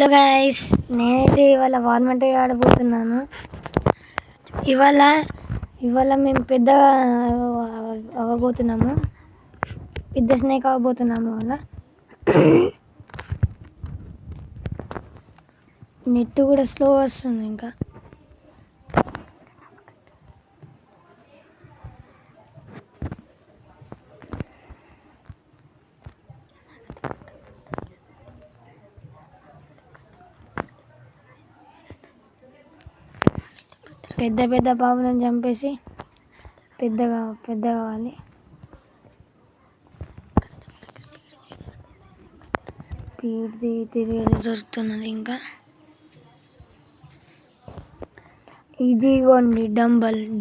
Hello guys, నేనైతే ఇవాళ వాల్మంట ఆడబోతున్నాను. ఇవాళ మేము పెద్దగా అవ్వబోతున్నాము, పెద్ద స్నేక్ అవ్వబోతున్నాము. ఇవాళ నెట్ కూడా స్లో వస్తుంది. ఇంకా పెద్ద పెద్ద పాములను చంపేసి పెద్దగా కావాలి. స్పీడ్ తిరిగేది దొరుకుతున్నది. ఇంకా ఇదిగోండి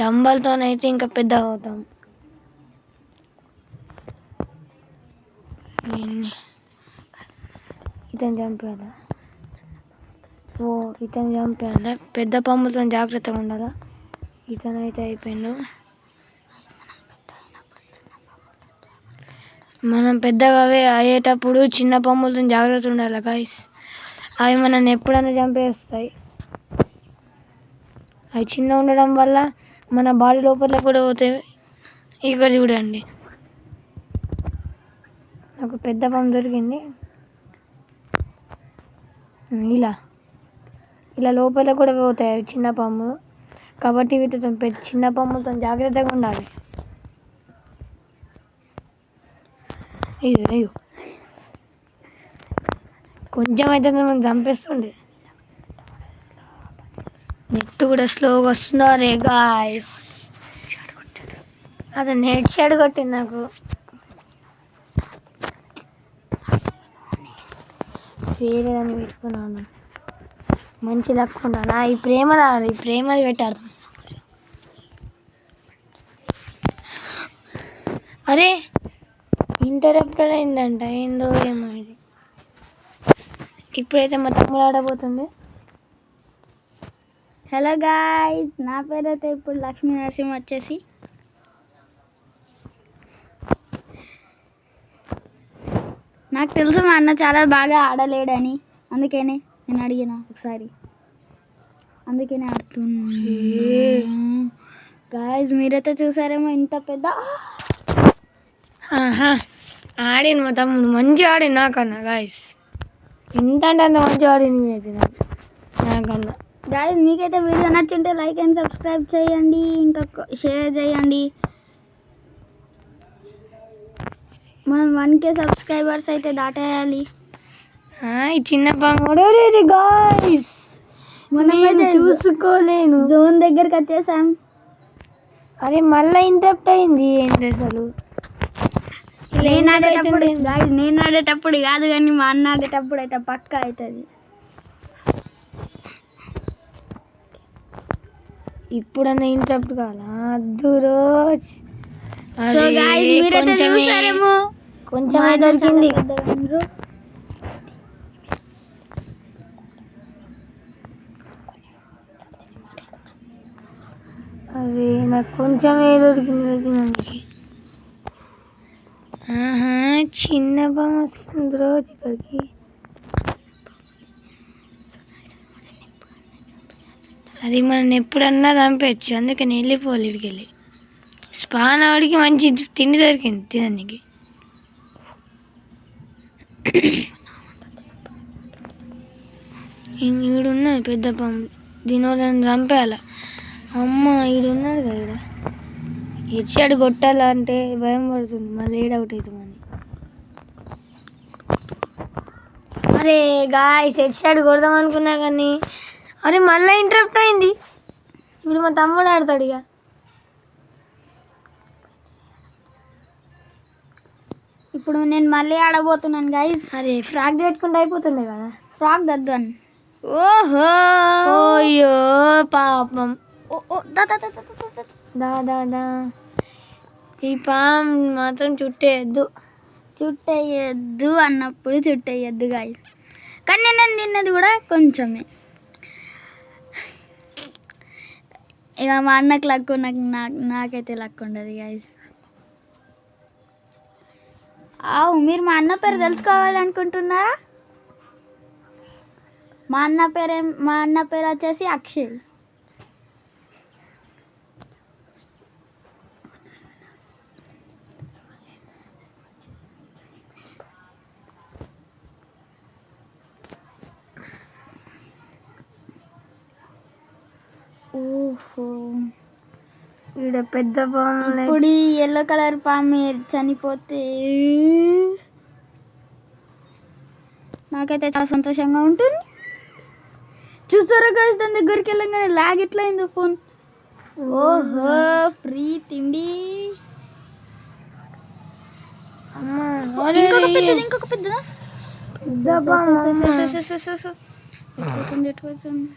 డంబల్తోనైతే ఇంకా పెద్దగా అవుతాం. ఇతను చంపేయాలి. ఇతను చంపేయాలి. పెద్ద పాములతో జాగ్రత్తగా ఉండాలా. ఇతనైతే అయిపోయిండు. మనం పెద్దగా అయ్యేటప్పుడు చిన్న పాములతో జాగ్రత్త ఉండాలి గాయస్. అవి మనల్ని ఎప్పుడైనా చంపేస్తాయి. అవి చిన్న ఉండడం వల్ల మన బాడీ లోపల కూడా పోతాయి. ఇక్కడ చూడండి, నాకు పెద్ద పాము దొరికింది. ఇలా లోపల కూడా పోతాయి చిన్న పాము. కాబట్టి వీటితో చిన్న పాములతో జాగ్రత్తగా ఉండాలి. అయ్యో కొంచెం అయితే మనం చంపేస్తుండే. నెట్ కూడా స్లోగా వస్తున్నారు గాయస్. అది నెట్ షాట్ కొట్టింది నాకు. వేరే దాన్ని పెట్టుకున్నాను. మంచి లక్ ఉంటాను. ఈ ప్రేమది పెట్టాడు. అరే ఇంటరప్టెడ్ అయిందంట. ఏందో ఏమో ఇది. ఇప్పుడైతే మా తమ్ముడు ఆడబోతుంది. హలో గాయ్స్, నా పేరైతే ఇప్పుడు లక్ష్మీ నరసింహ వచ్చేసి. నాకు తెలుసు మా అన్న చాలా బాగా ఆడలేడని, అందుకనే నేను అడిగిన ఒకసారి. అందుకనే ఆడుతున్నాను. గాయ్స్ మీరైతే చూసారేమో ఇంత పెద్ద ఆడిన మా తమ్ముడు మంచిగా ఆడి నాకన్నా. గాయస్ ఎంత అంటే అంత మంచిగా ఆడి నేనైతే నాకన్నా. గాయ్స్ మీకైతే వీడియో నచ్చుంటే లైక్ అండ్ సబ్స్క్రైబ్ చేయండి, ఇంకా షేర్ చేయండి. మనం 1K సబ్స్క్రైబర్స్ అయితే దాటేయాలి. ఈ చిన్న పాముడు గాయ్స్ మనం చూసుకోలేను. జోన్ దగ్గరికి వచ్చేసాం. అరే మళ్ళీ ఇంటరప్ట్ అయింది. ఏంటి అసలు? నేను ఆడేటప్పుడు కాదు, కానీ మా అన్న ఆడేటప్పుడు అయితే పక్కా అవుతుంది. ఇప్పుడన్నా ఇంటరప్ట్ కావాలా? అద్దు రోజు కొంచెమే దొరికింది. అరే నాకు కొంచెమే దొరికింది తినడానికి. చిన్న పాము వస్తుంది రోజు ఇక్కడికి. అది మనం ఎప్పుడన్నా చంపచ్చు. అందుకని వెళ్ళిపోవాలి. ఇక్కడికి వెళ్ళి స్పాన్ ఆవిడికి మంచి తిండి దొరికింది తినడానికి. ఈడున్నది పెద్ద పాము. దీనివల్ల చంపేయాల. అమ్మ ఈడున్నాడు కదా. హెడ్ షాట్ కొట్టాలంటే భయం పడుతుంది. మళ్ళీ ఏడవుట్ అవుతామని. అరే గాయ్స్ హెడ్ షాట్ కొడదాం అనుకున్నా కానీ అరే మళ్ళీ ఇంటరప్ట్ అయింది. ఇప్పుడు మా తమ్ముడు ఆడతాడు. ఇక ఇప్పుడు నేను మళ్ళీ ఆడబోతున్నాను గాయ్స్. అరే ఫ్రాక్ పెట్టుకుంటే అయిపోతుండే కదా. ఫ్రాక్ దద్దాను. ఓహో ఓయ్యో పాపం. దా ఈ పాము మాత్రం చుట్టేయద్దు అన్నప్పుడు చుట్టేయద్దు గాయ్స్. కానీ నేను తిన్నది కూడా కొంచెమే. ఇక మా అన్నకు లక్కు, నాకైతే లక్కు ఉండదు గాయ్స్. మీరు మా అన్న పేరు తెలుసుకోవాలనుకుంటున్నారా? మా అన్న పేరు వచ్చేసి అక్షయ్. ఓహో, ఈడ పెద్ద పాము ఇప్పుడు ఈ ఎల్లో కలర్ పాము చనిపోతే నాకైతే చాలా సంతోషంగా ఉంటుంది. చూసారా గైస్, దాని దగ్గరికి వెళ్ళగానే లాగ్ ఎట్లా అయిందో ఫోన్. ఓహో, ఫ్రీ తిండి. ఇంకొక పెద్దదా ఎటుపోతుంది.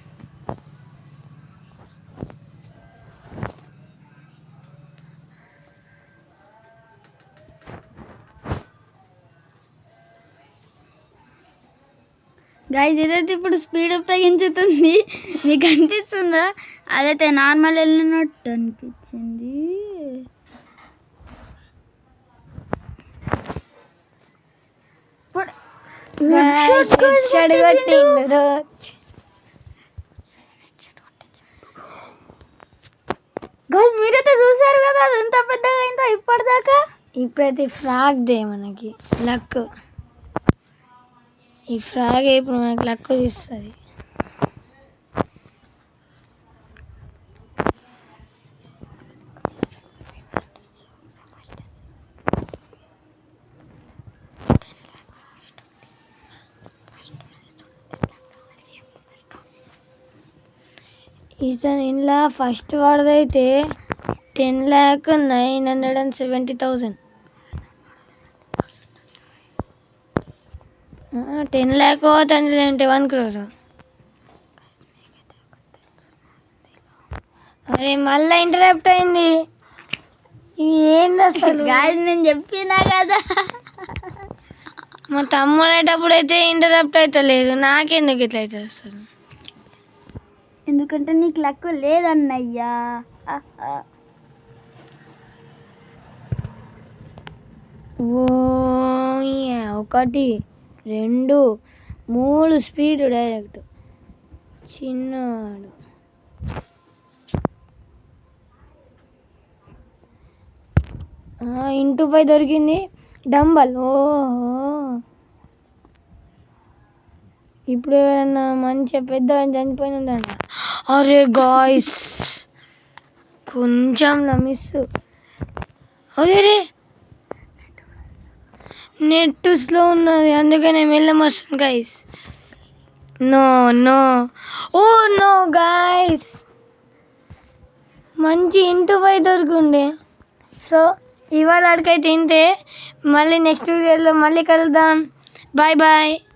గైస్, ఇదైతే ఇప్పుడు స్పీడ్ ఉపయోగించుతుంది. మీకు అనిపిస్తుందా? అదైతే నార్మల్ వెళ్ళినట్టు అనిపించింది. గైస్, మీరైతే చూసారు కదా అది ఎంత పెద్దగా అయిందో ఇప్పటిదాకా. ఇప్పుడైతే ఫ్రాగ్ దే మనకి లక్. ఈ ఫ్రాగ్ ఇప్పుడు మనకి లక్ తీస్తుంది. ఇంట్లో ఫస్ట్ వాడిదైతే 10,970,000. 10 lakh 1 crore. అరే మళ్ళీ ఇంటరప్ట్ అయింది. ఇది ఏంది అసలు? గైస్, నేను చెప్పినా కదా, మా తమ్ముడేటప్పుడు అయితే ఇంటరప్ట్ అయితే లేదు, నాకెందుకు ఇట్లా అవుతుంది అసలు? ఎందుకంటే నీకు లక్ లేదన్నయ్యా. ఓ 1 2 3 స్పీడ్ డైరెక్ట్. చిన్నవాడు ఇంటూ 5 దొరికింది. డంబల్. ఓహో, ఇప్పుడు ఎవరన్నా మంచిగా పెద్ద చనిపోయినందంట. అరే గాయ్స్, కొంచెం మిస్. అరే నెట్ స్లో ఉన్నది, అందుకనే మెల్లం వస్తుంది guys. No oh no guys, మంచి ఇంటూ 5 దొరికిండే. సో ఇవాళ అడికైతే ఇంతే. మళ్ళీ నెక్స్ట్ వీడియోలో మళ్ళీ కలుద్దాం. Bye bye.